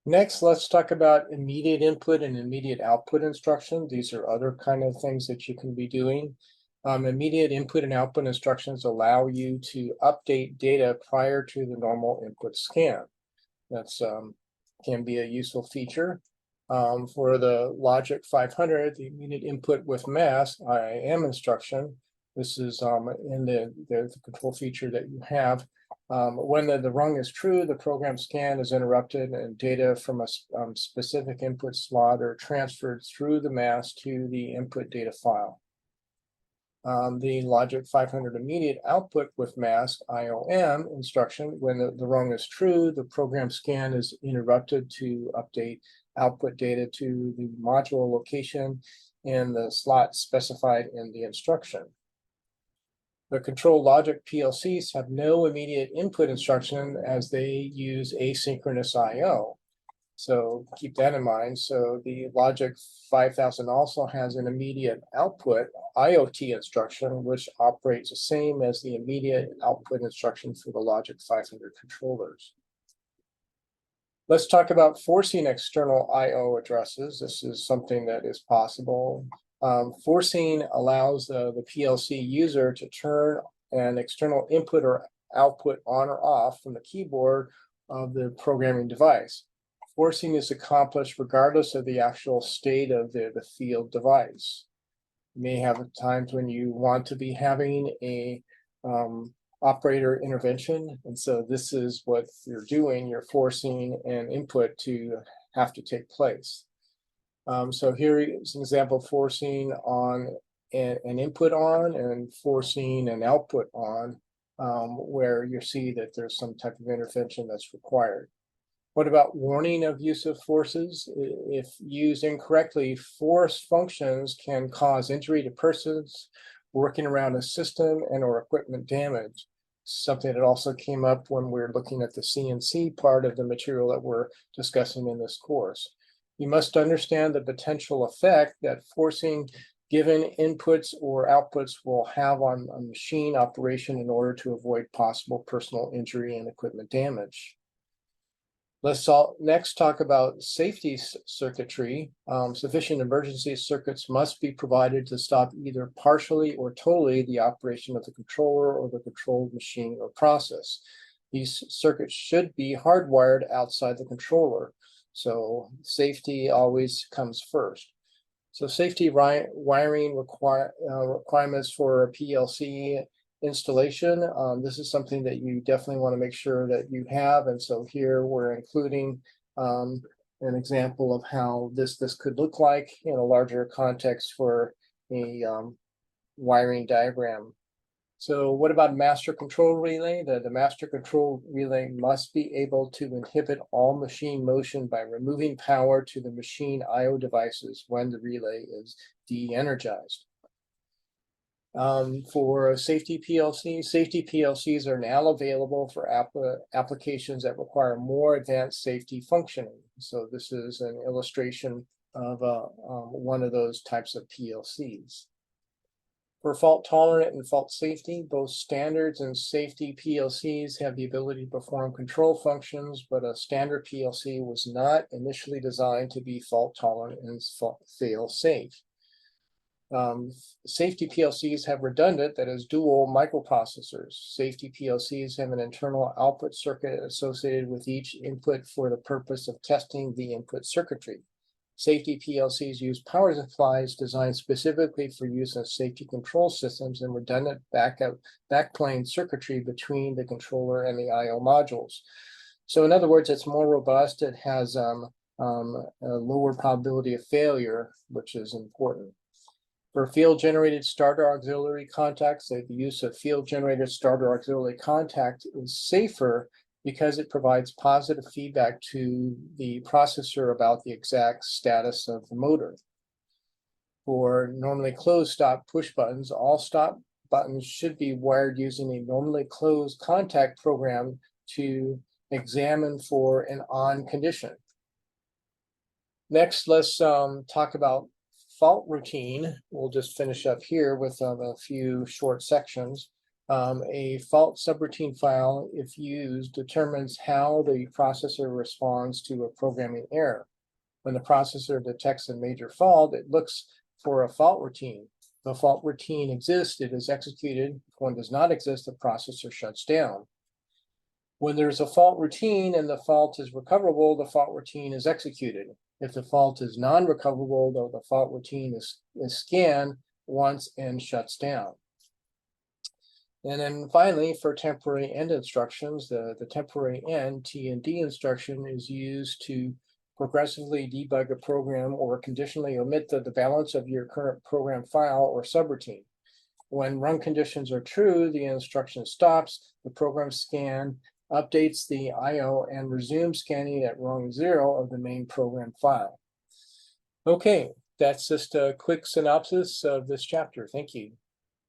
Next, let's talk about immediate input and immediate output instructions. These are other kind of things that you can be doing. Immediate input and output instructions allow you to update data prior to the normal input scan. That's can be a useful feature. For the Logic 500, the immediate input with mask IAM instruction. This is in the control feature that you have. When the rung is true, the program scan is interrupted and data from a specific input slot are transferred through the mask to the input data file. The Logic 500 immediate output with mask IOM instruction, when the rung is true, the program scan is interrupted to update output data to the module location and the slot specified in the instruction. The control logic PLCs have no immediate input instruction as they use asynchronous IO. So keep that in mind. So the Logic 5000 also has an immediate output IoT instruction, which operates the same as the immediate output instruction for the Logic 500 controllers. Let's talk about forcing external IO addresses. This is something that is possible. Forcing allows the PLC user to turn an external input or output on or off from the keyboard of the programming device. Forcing is accomplished regardless of the actual state of the field device. You may have times when you want to be having a operator intervention, and so this is what you're doing. You're forcing an input to have to take place. So here is an example of forcing on an input on and forcing an output on, where you see that there's some type of intervention that's required. What about warning of use of forces? If used incorrectly, force functions can cause injury to persons working around a system and or equipment damage. Something that also came up when we're looking at the CNC part of the material that we're discussing in this course. You must understand the potential effect that forcing given inputs or outputs will have on machine operation in order to avoid possible personal injury and equipment damage. Let's next talk about safety circuitry. Sufficient emergency circuits must be provided to stop either partially or totally the operation of the controller or the controlled machine or process. These circuits should be hardwired outside the controller. So safety always comes first. So safety wiring requirements for a PLC installation. This is something that you definitely want to make sure that you have. And so here we're including an example of how this could look like in a larger context for a wiring diagram. So what about master control relay? The master control relay must be able to inhibit all machine motion by removing power to the machine IO devices when the relay is de-energized. For safety PLCs are now available for applications that require more advanced safety functioning. So this is an illustration of one of those types of PLCs. For fault tolerant and fault safety, both standards and safety PLCs have the ability to perform control functions, but a standard PLC was not initially designed to be fault tolerant and fail safe. Safety PLCs have redundant, that is dual microprocessors. Safety PLCs have an internal output circuit associated with each input for the purpose of testing the input circuitry. Safety PLCs use power supplies designed specifically for use in safety control systems and redundant backplane circuitry between the controller and the IO modules. So in other words, it's more robust. It has a lower probability of failure, which is important. For field-generated starter auxiliary contacts, the use of field-generated starter auxiliary contact is safer because it provides positive feedback to the processor about the exact status of the motor. For normally closed stop push buttons, all stop buttons should be wired using a normally closed contact program to examine for an on condition. Next, let's talk about fault routine. We'll just finish up here with a few short sections. A fault subroutine file, if used, determines how the processor responds to a programming error. When the processor detects a major fault, it looks for a fault routine. If the fault routine exists, it is executed. If one does not exist, the processor shuts down. When there's a fault routine and the fault is recoverable, the fault routine is executed. If the fault is non-recoverable, though, the fault routine is scanned once and shuts down. And then finally, for temporary end instructions, the temporary end T&D instruction is used to progressively debug a program or conditionally omit the balance of your current program file or subroutine. When run conditions are true, the instruction stops, the program scan updates the IO and resumes scanning at rung 0 of the main program file. Okay, that's just a quick synopsis of this chapter. Thank you.